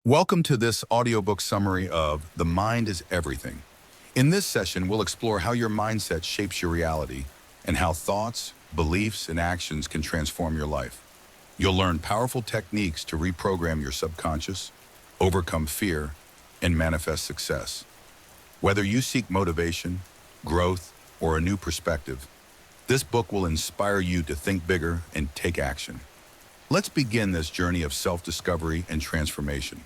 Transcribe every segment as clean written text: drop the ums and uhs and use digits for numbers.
Welcome to this audiobook summary of The Mind is Everything. In this session, we'll explore how your mindset shapes your reality and how thoughts, beliefs, and actions can transform your life. You'll learn powerful techniques to reprogram your subconscious, overcome fear, and manifest success. Whether you seek motivation, growth, or a new perspective, this book will inspire you to think bigger and take action. Let's begin this journey of self-discovery and transformation.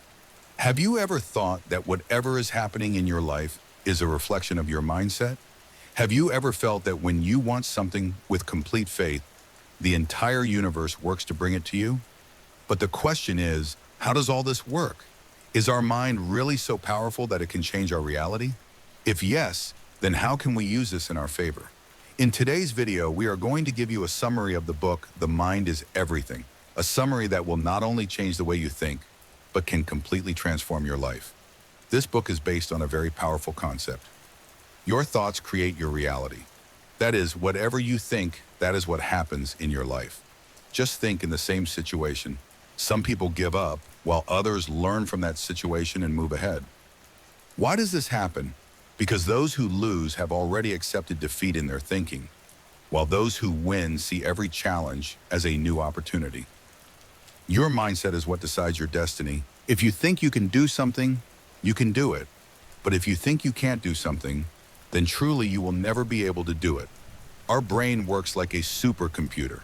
Have you ever thought that whatever is happening in your life is a reflection of your mindset? Have you ever felt that when you want something with complete faith, the entire universe works to bring it to you? But the question is, how does all this work? Is our mind really so powerful that it can change our reality? If yes, then how can we use this in our favor? In today's video, we are going to give you a summary of the book, The Mind is Everything. A summary that will not only change the way you think, but can completely transform your life. This book is based on a very powerful concept. Your thoughts create your reality. That is, whatever you think, that is what happens in your life. Just think in the same situation. Some people give up, while others learn from that situation and move ahead. Why does this happen? Because those who lose have already accepted defeat in their thinking, while those who win see every challenge as a new opportunity. Your mindset is what decides your destiny. If you think you can do something, you can do it. But if you think you can't do something, then truly you will never be able to do it. Our brain works like a supercomputer.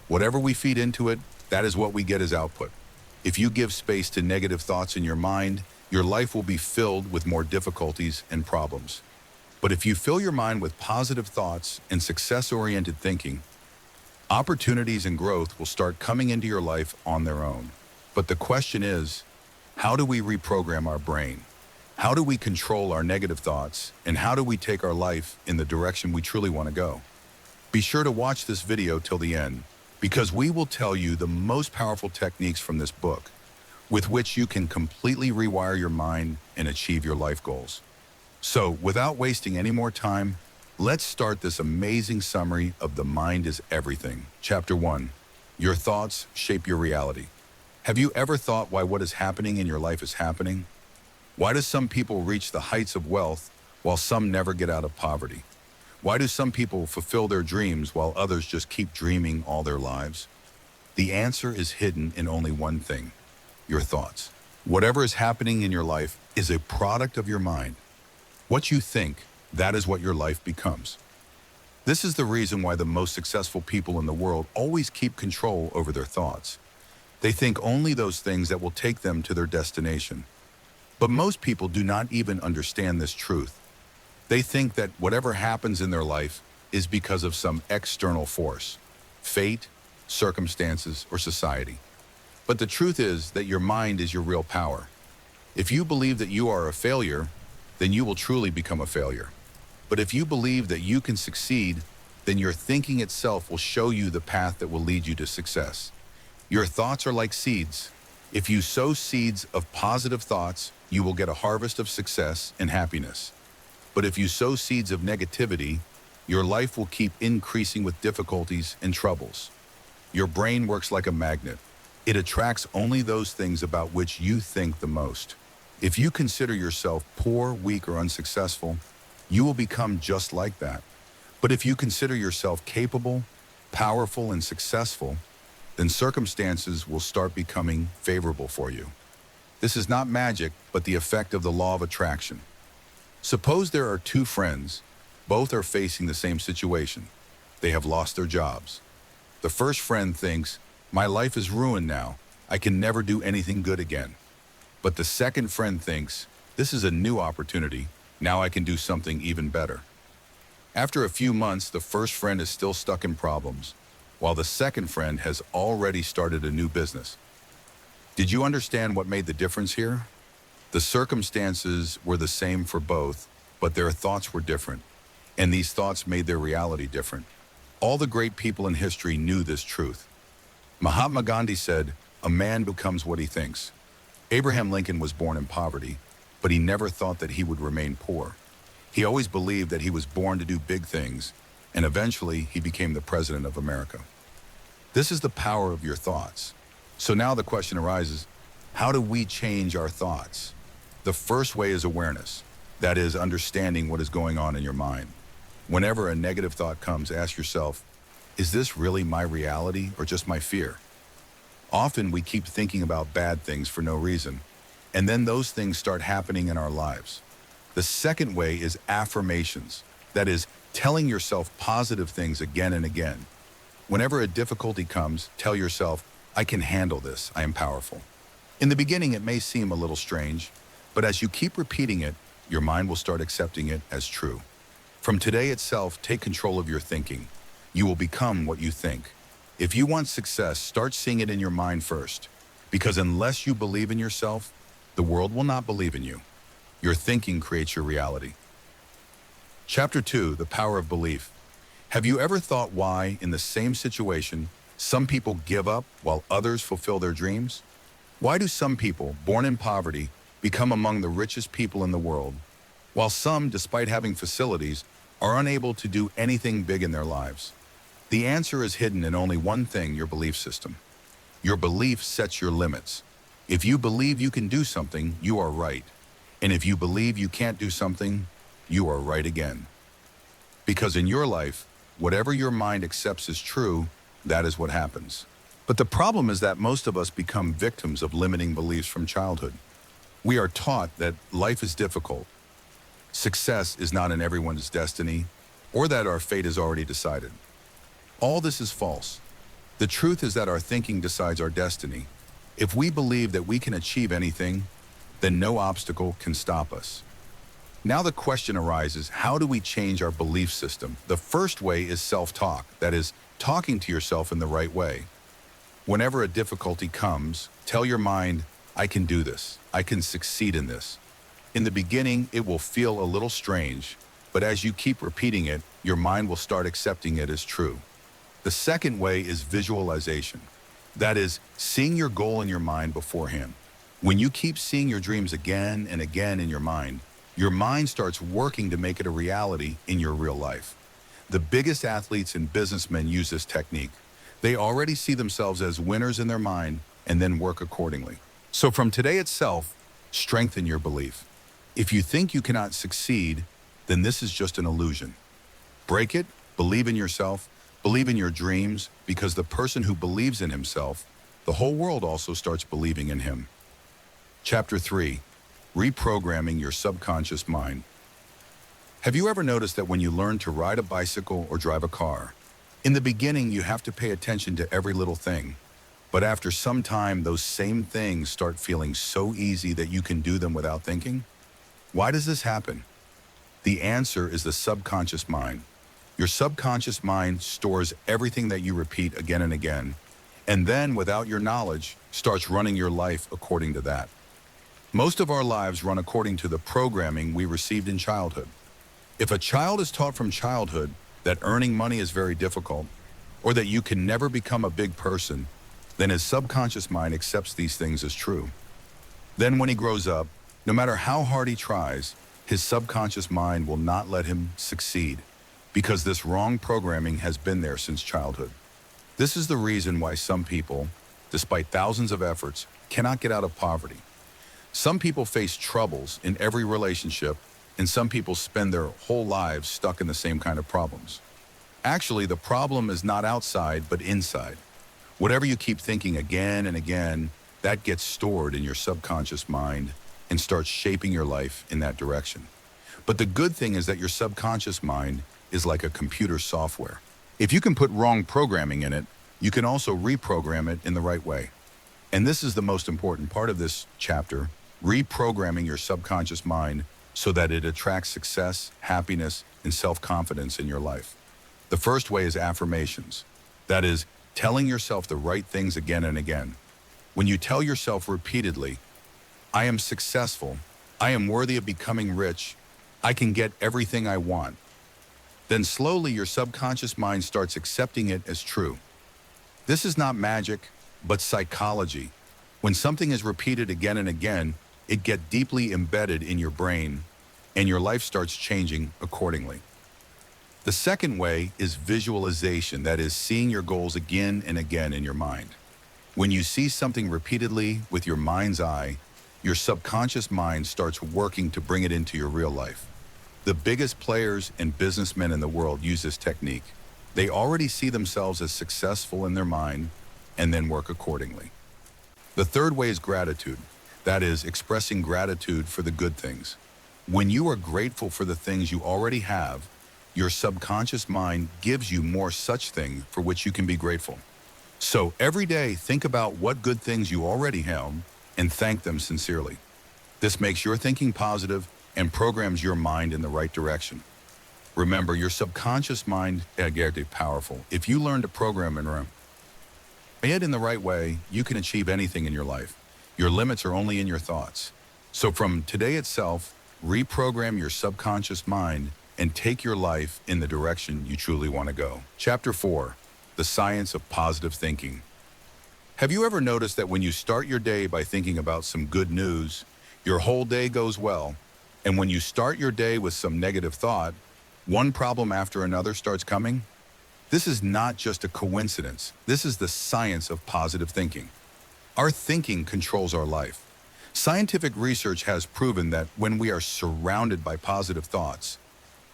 Whatever we feed into it, that is what we get as output. If you give space to negative thoughts in your mind, your life will be filled with more difficulties and problems. But if you fill your mind with positive thoughts and success-oriented thinking, opportunities and growth will start coming into your life on their own. But the question is, how do we reprogram our brain? How do we control our negative thoughts? And how do we take our life in the direction we truly want to go? Be sure to watch this video till the end, because we will tell you the most powerful techniques from this book, with which you can completely rewire your mind and achieve your life goals. So, without wasting any more time, let's start this amazing summary of The Mind is Everything. Chapter 1. Your thoughts shape your reality. Have you ever thought why what is happening in your life is happening? Why do some people reach the heights of wealth while some never get out of poverty? Why do some people fulfill their dreams while others just keep dreaming all their lives? The answer is hidden in only one thing: your thoughts. Whatever is happening in your life is a product of your mind. What you think, that is what your life becomes. This is the reason why the most successful people in the world always keep control over their thoughts. They think only those things that will take them to their destination. But most people do not even understand this truth. They think that whatever happens in their life is because of some external force, fate, circumstances, or society. But the truth is that your mind is your real power. If you believe that you are a failure, then you will truly become a failure. But if you believe that you can succeed, then your thinking itself will show you the path that will lead you to success. Your thoughts are like seeds. If you sow seeds of positive thoughts, you will get a harvest of success and happiness. But if you sow seeds of negativity, your life will keep increasing with difficulties and troubles. Your brain works like a magnet. It attracts only those things about which you think the most. If you consider yourself poor, weak, or unsuccessful, you will become just like that. But if you consider yourself capable, powerful, and successful, then circumstances will start becoming favorable for you. This is not magic, but the effect of the law of attraction. Suppose there are two friends. Both are facing the same situation. They have lost their jobs. The first friend thinks, "My life is ruined now. I can never do anything good again." But the second friend thinks, "This is a new opportunity. Now I can do something even better." After a few months, the first friend is still stuck in problems, while the second friend has already started a new business. Did you understand what made the difference here? The circumstances were the same for both, but their thoughts were different, and these thoughts made their reality different. All the great people in history knew this truth. Mahatma Gandhi said, "A man becomes what he thinks." Abraham Lincoln was born in poverty, but he never thought that he would remain poor. He always believed that he was born to do big things, and eventually he became the President of America. This is the power of your thoughts. So now the question arises, How do we change our thoughts? The first way is awareness. That is, understanding what is going on in your mind. Whenever a negative thought comes, ask yourself, is this really my reality or just my fear? Often we keep thinking about bad things for no reason, and then those things start happening in our lives. The second way is affirmations. That is, telling yourself positive things again and again. Whenever a difficulty comes, tell yourself, I can handle this, I am powerful. In the beginning, it may seem a little strange, but as you keep repeating it, your mind will start accepting it as true. From today itself, take control of your thinking. You will become what you think. If you want success, start seeing it in your mind first. Because unless you believe in yourself, the world will not believe in you. Your thinking creates your reality. Chapter 2, The Power of Belief. Have you ever thought why, in the same situation, some people give up while others fulfill their dreams? Why do some people, born in poverty, become among the richest people in the world, while some, despite having facilities, are unable to do anything big in their lives? The answer is hidden in only one thing: your belief system. Your belief sets your limits. If you believe you can do something, you are right. And if you believe you can't do something, you are right again. Because in your life, whatever your mind accepts as true, that is what happens. But the problem is that most of us become victims of limiting beliefs from childhood. We are taught that life is difficult, success is not in everyone's destiny, or that our fate is already decided. All this is false. The truth is that our thinking decides our destiny. If we believe that we can achieve anything, then no obstacle can stop us. Now the question arises, how do we change our belief system? The first way is self-talk, that is, talking to yourself in the right way. Whenever a difficulty comes, tell your mind, I can do this, I can succeed in this. In the beginning, it will feel a little strange, but as you keep repeating it, your mind will start accepting it as true. The second way is visualization. That is, seeing your goal in your mind beforehand. When you keep seeing your dreams again and again in your mind starts working to make it a reality in your real life. The biggest athletes and businessmen use this technique. They already see themselves as winners in their mind and then work accordingly. So from today itself, strengthen your belief. If you think you cannot succeed, then this is just an illusion. Break it, believe in yourself, believe in your dreams, because the person who believes in himself, the whole world also starts believing in him. Chapter 3, Reprogramming Your Subconscious Mind. Have you ever noticed that when you learn to ride a bicycle or drive a car, in the beginning you have to pay attention to every little thing, but after some time those same things start feeling so easy that you can do them without thinking? Why does this happen? The answer is the subconscious mind. Your subconscious mind stores everything that you repeat again and again, and then, without your knowledge, starts running your life according to that. Most of our lives run according to the programming we received in childhood. If a child is taught from childhood that earning money is very difficult, or that you can never become a big person, then his subconscious mind accepts these things as true. Then when he grows up, no matter how hard he tries, his subconscious mind will not let him succeed, because this wrong programming has been there since childhood. This is the reason why some people, despite thousands of efforts, cannot get out of poverty. Some people face troubles in every relationship, and some people spend their whole lives stuck in the same kind of problems. Actually, the problem is not outside, but inside. Whatever you keep thinking again and again, that gets stored in your subconscious mind and starts shaping your life in that direction. But the good thing is that your subconscious mind is like a computer software. If you can put wrong programming in it, you can also reprogram it in the right way. And this is the most important part of this chapter, reprogramming your subconscious mind so that it attracts success, happiness, and self-confidence in your life. The first way is affirmations. That is, telling yourself the right things again and again. When you tell yourself repeatedly, I am successful, I am worthy of becoming rich, I can get everything I want, then slowly your subconscious mind starts accepting it as true. This is not magic, but psychology. When something is repeated again and again, it gets deeply embedded in your brain, and your life starts changing accordingly. The second way is visualization, that is, seeing your goals again and again in your mind. When you see something repeatedly with your mind's eye, your subconscious mind starts working to bring it into your real life. The biggest players and businessmen in the world use this technique. They already see themselves as successful in their mind and then work accordingly. The third way is gratitude. That is, expressing gratitude for the good things. When you are grateful for the things you already have, your subconscious mind gives you more such things for which you can be grateful. So every day, think about what good things you already have and thank them sincerely. This makes your thinking positive and programs your mind in the right direction. Remember, your subconscious mind is powerful. If you learn to program it in the right way, you can achieve anything in your life. Your limits are only in your thoughts. So from today itself, reprogram your subconscious mind and take your life in the direction you truly want to go. Chapter 4, The Science of Positive Thinking. Have you ever noticed that when you start your day by thinking about some good news, your whole day goes well? And when you start your day with some negative thought, one problem after another starts coming? This is not just a coincidence. This is the science of positive thinking. Our thinking controls our life. Scientific research has proven that when we are surrounded by positive thoughts,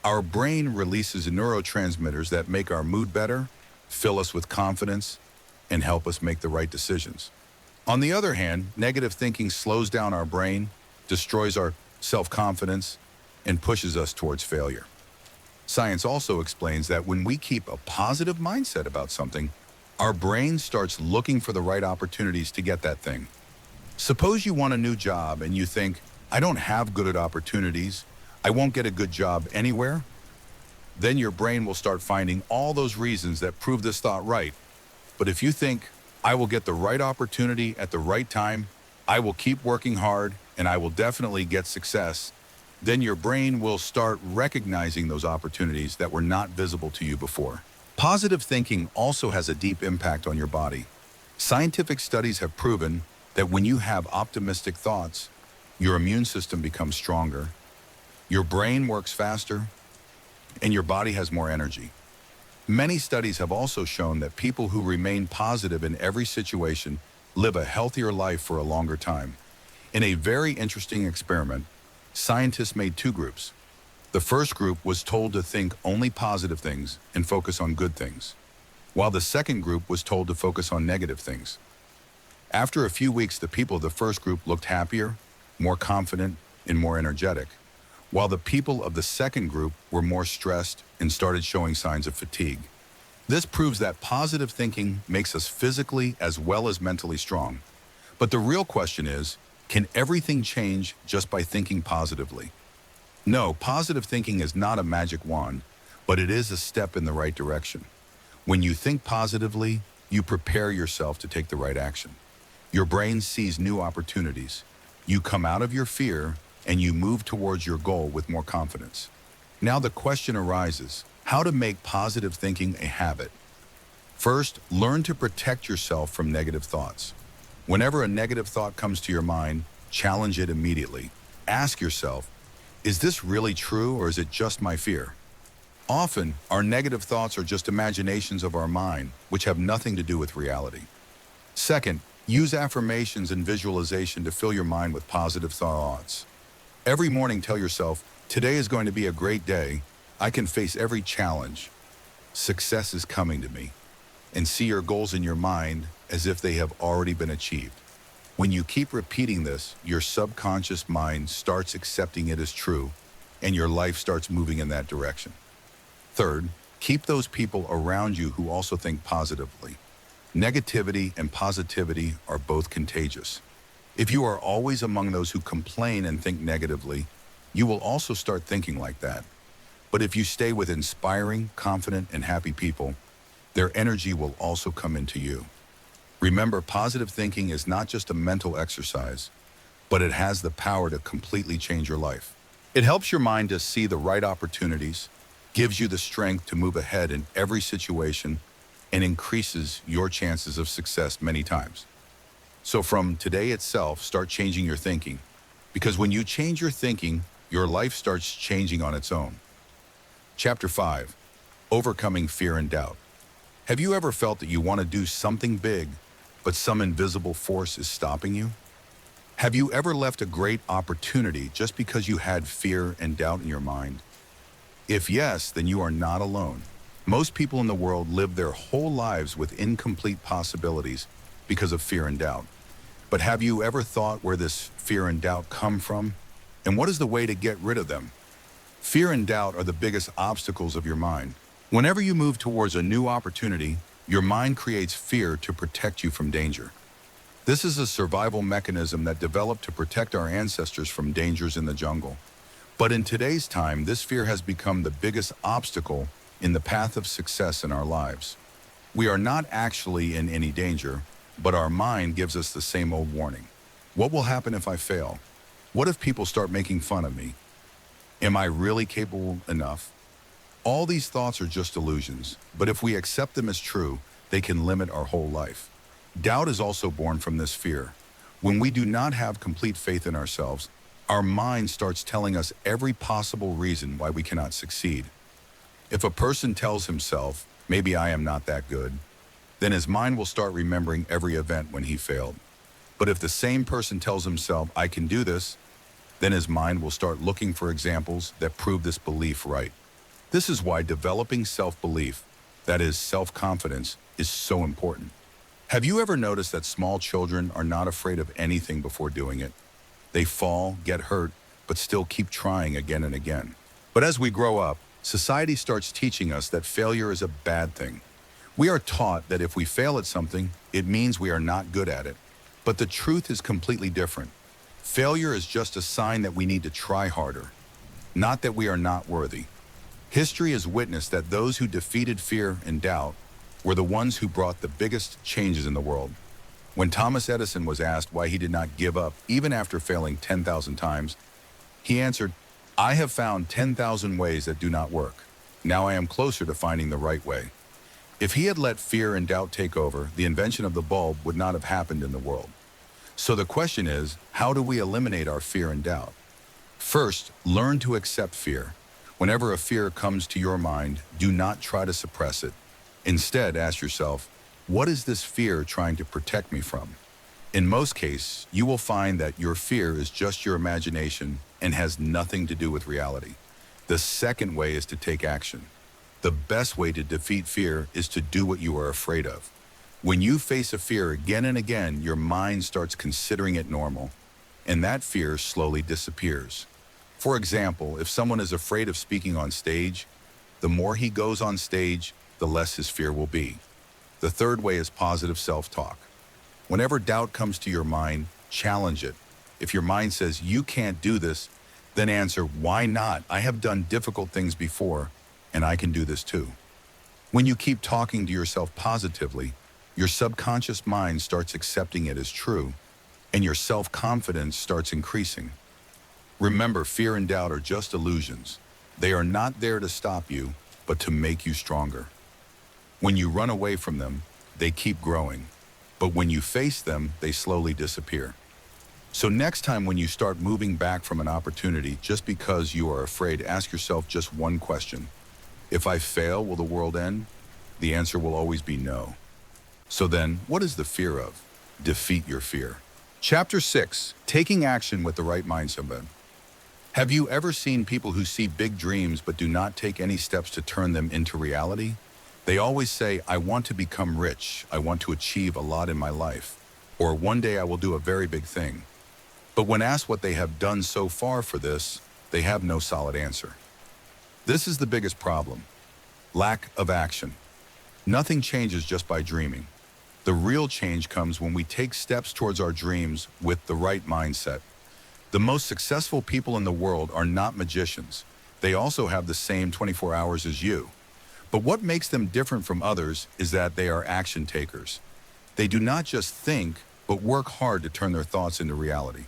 our brain releases neurotransmitters that make our mood better, fill us with confidence, and help us make the right decisions. On the other hand, negative thinking slows down our brain, destroys our self-confidence, and pushes us towards failure. Science also explains that when we keep a positive mindset about something, our brain starts looking for the right opportunities to get that thing. Suppose you want a new job and you think, I don't have good opportunities, I won't get a good job anywhere. Then your brain will start finding all those reasons that prove this thought right. But if you think, I will get the right opportunity at the right time, I will keep working hard, and I will definitely get success, then your brain will start recognizing those opportunities that were not visible to you before. Positive thinking also has a deep impact on your body. Scientific studies have proven that when you have optimistic thoughts, your immune system becomes stronger, your brain works faster, and your body has more energy. Many studies have also shown that people who remain positive in every situation live a healthier life for a longer time. In a very interesting experiment, scientists made two groups. The first group was told to think only positive things and focus on good things, while the second group was told to focus on negative things. After a few weeks, the people of the first group looked happier, more confident, and more energetic, while the people of the second group were more stressed and started showing signs of fatigue. This proves that positive thinking makes us physically as well as mentally strong. But the real question is, can everything change just by thinking positively? No, positive thinking is not a magic wand, but it is a step in the right direction. When you think positively, you prepare yourself to take the right action. Your brain sees new opportunities. You come out of your fear and you move towards your goal with more confidence. Now the question arises, how to make positive thinking a habit? First, learn to protect yourself from negative thoughts. Whenever a negative thought comes to your mind, challenge it immediately. Ask yourself, is this really true or is it just my fear? Often, our negative thoughts are just imaginations of our mind, which have nothing to do with reality. Second, use affirmations and visualization to fill your mind with positive thoughts. Every morning, tell yourself, today is going to be a great day. I can face every challenge. Success is coming to me. And see your goals in your mind as if they have already been achieved. When you keep repeating this, your subconscious mind starts accepting it as true, and your life starts moving in that direction. Third, keep those people around you who also think positively. Negativity and positivity are both contagious. If you are always among those who complain and think negatively, you will also start thinking like that. But if you stay with inspiring, confident, and happy people, their energy will also come into you. Remember, positive thinking is not just a mental exercise, but it has the power to completely change your life. It helps your mind to see the right opportunities, gives you the strength to move ahead in every situation, and increases your chances of success many times. So from today itself, start changing your thinking, because when you change your thinking, your life starts changing on its own. Chapter 5, Overcoming Fear and Doubt. Have you ever felt that you want to do something big, but some invisible force is stopping you? Have you ever left a great opportunity just because you had fear and doubt in your mind? If yes, then you are not alone. Most people in the world live their whole lives with incomplete possibilities because of fear and doubt. But have you ever thought where this fear and doubt come from? And what is the way to get rid of them? Fear and doubt are the biggest obstacles of your mind. Whenever you move towards a new opportunity, your mind creates fear to protect you from danger. This is a survival mechanism that developed to protect our ancestors from dangers in the jungle. But in today's time, this fear has become the biggest obstacle in the path of success in our lives. We are not actually in any danger, but our mind gives us the same old warning. What will happen if I fail? What if people start making fun of me? Am I really capable enough? All these thoughts are just illusions, but if we accept them as true, they can limit our whole life. Doubt is also born from this fear. When we do not have complete faith in ourselves, our mind starts telling us every possible reason why we cannot succeed. If a person tells himself, maybe I am not that good, then his mind will start remembering every event when he failed. But if the same person tells himself, I can do this, then his mind will start looking for examples that prove this belief right. This is why developing self-belief, that is self-confidence, is so important. Have you ever noticed that small children are not afraid of anything before doing it? They fall, get hurt, but still keep trying again and again. But as we grow up, society starts teaching us that failure is a bad thing. We are taught that if we fail at something, it means we are not good at it. But the truth is completely different. Failure is just a sign that we need to try harder, not that we are not worthy. History has witnessed that those who defeated fear and doubt were the ones who brought the biggest changes in the world. When Thomas Edison was asked why he did not give up even after failing 10,000 times, he answered, I have found 10,000 ways that do not work. Now I am closer to finding the right way. If he had let fear and doubt take over, the invention of the bulb would not have happened in the world. So the question is, how do we eliminate our fear and doubt? First, learn to accept fear. Whenever a fear comes to your mind, do not try to suppress it. Instead, ask yourself, what is this fear trying to protect me from? In most cases, you will find that your fear is just your imagination and has nothing to do with reality. The second way is to take action. The best way to defeat fear is to do what you are afraid of. When you face a fear again and again, your mind starts considering it normal, and that fear slowly disappears. For example, if someone is afraid of speaking on stage, the more he goes on stage, the less his fear will be. The third way is positive self-talk. Whenever doubt comes to your mind, challenge it. If your mind says, you can't do this, then answer, why not? I have done difficult things before, and I can do this too. When you keep talking to yourself positively, your subconscious mind starts accepting it as true, and your self-confidence starts increasing. Remember, fear and doubt are just illusions. They are not there to stop you, but to make you stronger. When you run away from them, they keep growing. But when you face them, they slowly disappear. So next time when you start moving back from an opportunity just because you are afraid, ask yourself just one question. If I fail, will the world end? The answer will always be no. So then, what is the fear of? Defeat your fear. Chapter 6, Taking Action with the Right Mindset. Have you ever seen people who see big dreams but do not take any steps to turn them into reality? They always say, I want to become rich, I want to achieve a lot in my life, or one day I will do a very big thing. But when asked what they have done so far for this, they have no solid answer. This is the biggest problem. Lack of action. Nothing changes just by dreaming. The real change comes when we take steps towards our dreams with the right mindset. The most successful people in the world are not magicians. They also have the same 24 hours as you. But what makes them different from others is that they are action takers. They do not just think, but work hard to turn their thoughts into reality.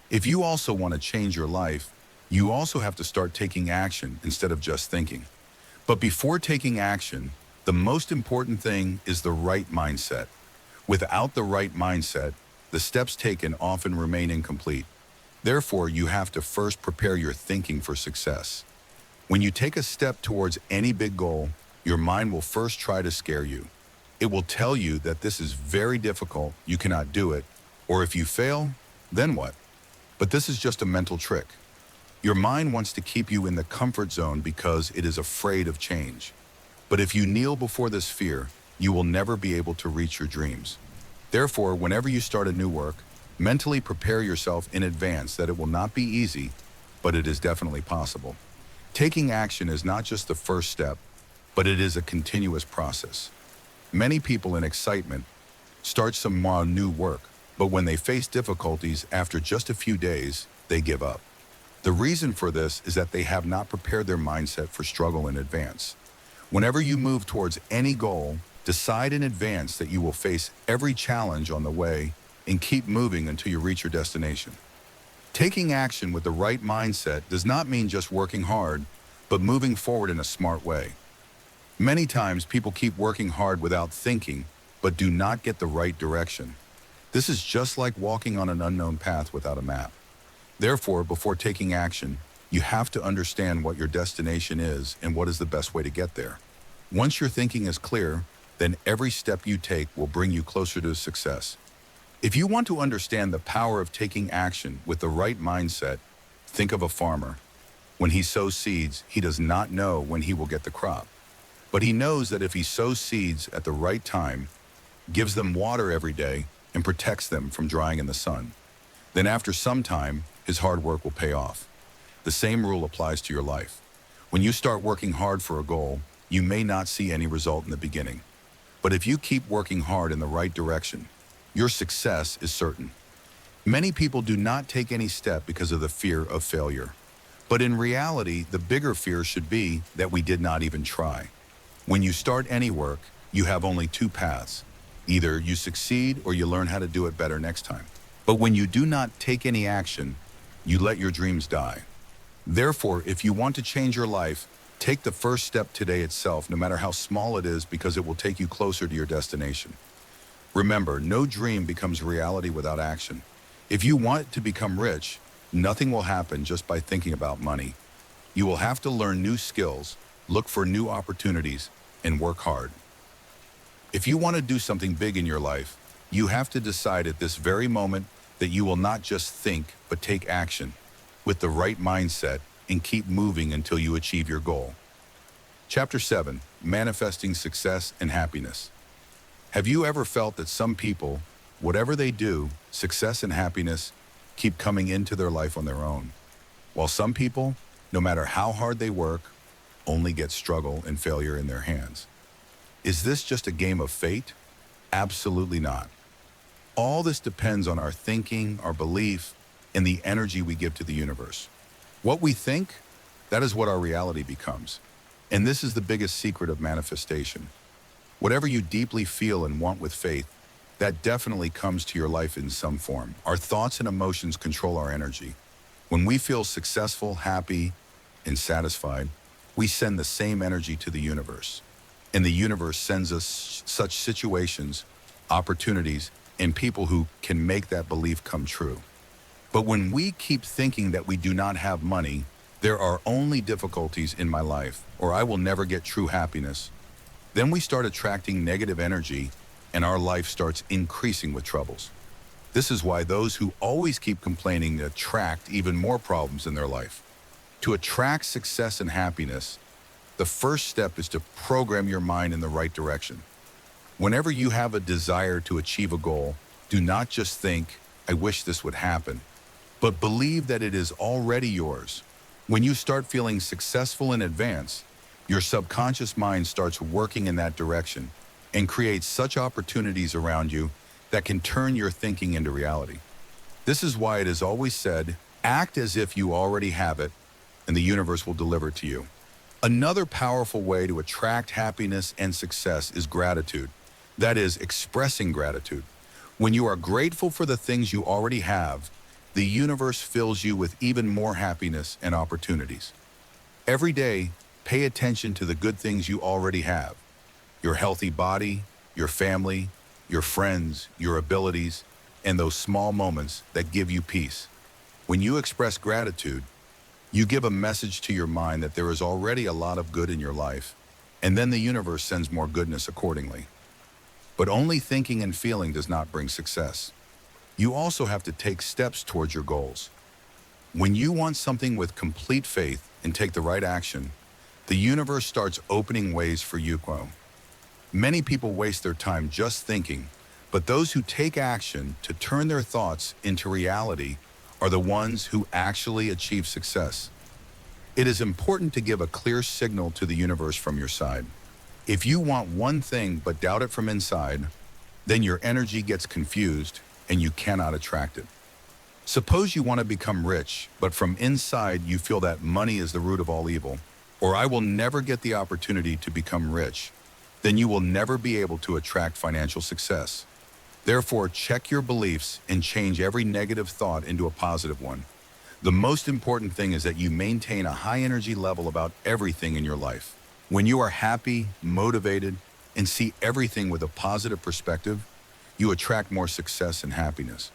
If you also want to change your life, you also have to start taking action instead of just thinking. But before taking action, the most important thing is the right mindset. Without the right mindset, the steps taken often remain incomplete. Therefore, you have to first prepare your thinking for success. When you take a step towards any big goal, your mind will first try to scare you. It will tell you that this is very difficult, you cannot do it, or if you fail, then what? But this is just a mental trick. Your mind wants to keep you in the comfort zone because it is afraid of change. But if you kneel before this fear, you will never be able to reach your dreams. Therefore, whenever you start a new work, mentally prepare yourself in advance that it will not be easy, but it is definitely possible. Taking action is not just the first step, but it is a continuous process. Many people in excitement start some new work, but when they face difficulties after just a few days, they give up. The reason for this is that they have not prepared their mindset for struggle in advance. Whenever you move towards any goal, decide in advance that you will face every challenge on the way and keep moving until you reach your destination. Taking action with the right mindset does not mean just working hard, but moving forward in a smart way. Many times people keep working hard without thinking, but do not get the right direction. This is just like walking on an unknown path without a map. Therefore, before taking action, you have to understand what your destination is and what is the best way to get there. Once your thinking is clear, then every step you take will bring you closer to success. If you want to understand the power of taking action with the right mindset, think of a farmer. When he sows seeds, he does not know when he will get the crop. But he knows that if he sows seeds at the right time, gives them water every day, and protects them from drying in the sun, then after some time, his hard work will pay off. The same rule applies to your life. When you start working hard for a goal, you may not see any result in the beginning. But if you keep working hard in the right direction, your success is certain. Many people do not take any step because of the fear of failure. But in reality, the bigger fear should be that we did not even try. When you start any work, you have only two paths. Either you succeed or you learn how to do it better next time. But when you do not take any action, you let your dreams die. Therefore, if you want to change your life, take the first step today itself, no matter how small it is, because it will take you closer to your destination. Remember, no dream becomes reality without action. If you want to become rich, nothing will happen just by thinking about money. You will have to learn new skills, look for new opportunities, and work hard. If you want to do something big in your life, you have to decide at this very moment that you will not just think, but take action with the right mindset and keep moving until you achieve your goal. Chapter 7, Manifesting Success and Happiness. Have you ever felt that some people, whatever they do, success and happiness, keep coming into their life on their own, while some people, no matter how hard they work, only get struggle and failure in their hands? Is this just a game of fate? Absolutely not. All this depends on our thinking, our belief, and the energy we give to the universe. What we think, that is what our reality becomes. And this is the biggest secret of manifestation. Whatever you deeply feel and want with faith, that definitely comes to your life in some form. Our thoughts and emotions control our energy. When we feel successful, happy, and satisfied, we send the same energy to the universe. And the universe sends us such situations, opportunities, and people who can make that belief come true. But when we keep thinking that we do not have money, there are only difficulties in my life, or I will never get true happiness, then we start attracting negative energy and our life starts increasing with troubles. This is why those who always keep complaining attract even more problems in their life. To attract success and happiness, the first step is to program your mind in the right direction. Whenever you have a desire to achieve a goal, do not just think, I wish this would happen, but believe that it is already yours. When you start feeling successful in advance, your subconscious mind starts working in that direction and creates such opportunities around you that can turn your thinking into reality. This is why it is always said, act as if you already have it, and the universe will deliver it to you. Another powerful way to attract happiness and success is gratitude. That is, expressing gratitude. When you are grateful for the things you already have, the universe fills you with even more happiness and opportunities. Every day, pay attention to the good things you already have. Your healthy body, your family, your friends, your abilities, and those small moments that give you peace. When you express gratitude, you give a message to your mind that there is already a lot of good in your life, and then the universe sends more goodness accordingly. But only thinking and feeling does not bring success. You also have to take steps towards your goals. When you want something with complete faith and take the right action, the universe starts opening ways for you. Many people waste their time just thinking, but those who take action to turn their thoughts into reality are the ones who actually achieve success. It is important to give a clear signal to the universe from your side. If you want one thing but doubt it from inside, then your energy gets confused and you cannot attract it. Suppose you want to become rich, but from inside you feel that money is the root of all evil, or I will never get the opportunity to become rich, then you will never be able to attract financial success. Therefore, check your beliefs and change every negative thought into a positive one. The most important thing is that you maintain a high energy level about everything in your life. When you are happy, motivated, and see everything with a positive perspective, you attract more success and happiness.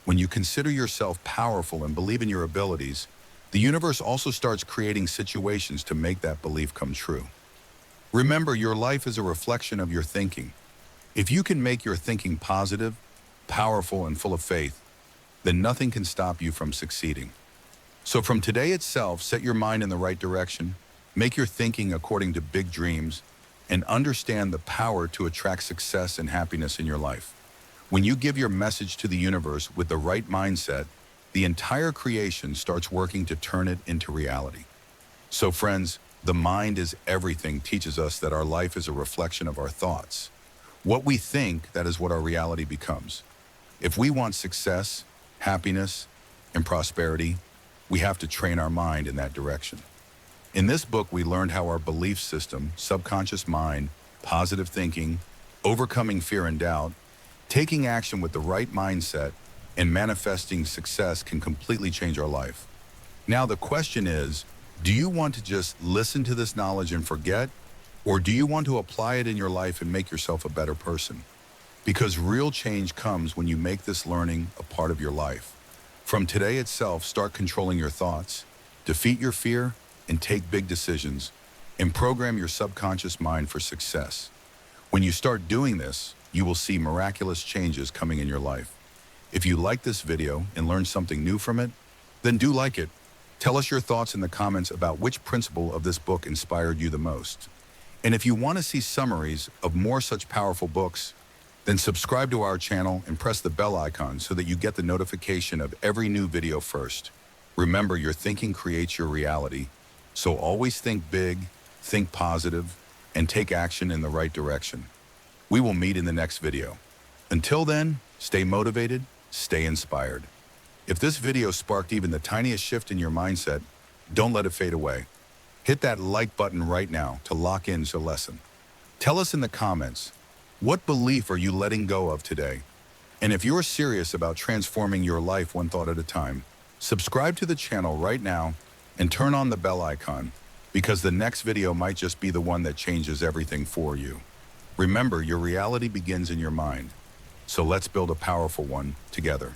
When you consider yourself powerful and believe in your abilities, the universe also starts creating situations to make that belief come true. Remember, your life is a reflection of your thinking. If you can make your thinking positive, powerful, and full of faith, then nothing can stop you from succeeding. So from today itself, set your mind in the right direction, make your thinking according to big dreams, and understand the power to attract success and happiness in your life. When you give your message to the universe with the right mindset, the entire creation starts working to turn it into reality. So friends, the mind is everything teaches us that our life is a reflection of our thoughts. What we think, that is what our reality becomes. If we want success, happiness, and prosperity, we have to train our mind in that direction. In this book, we learned how our belief system, subconscious mind, positive thinking, overcoming fear and doubt, taking action with the right mindset, and manifesting success can completely change our life. Now the question is, do you want to just listen to this knowledge and forget? Or do you want to apply it in your life and make yourself a better person? Because real change comes when you make this learning a part of your life. From today itself, start controlling your thoughts, defeat your fear, and take big decisions, and program your subconscious mind for success. When you start doing this, you will see miraculous changes coming in your life. If you like this video and learned something new from it, then do like it. Tell us your thoughts in the comments about which principle of this book inspired you the most. And if you want to see summaries of more such powerful books, then subscribe to our channel and press the bell icon so that you get the notification of every new video first. Remember, your thinking creates your reality, so always think big, think positive, and take action in the right direction. We will meet in the next video. Until then, stay motivated, stay inspired. If this video sparked even the tiniest shift in your mindset, don't let it fade away. Hit that like button right now to lock in the lesson. Tell us in the comments, what belief are you letting go of today? And if you're serious about transforming your life one thought at a time, subscribe to the channel right now and turn on the bell icon, because the next video might just be the one that changes everything for you. Remember, your reality begins in your mind. So let's build a powerful one together.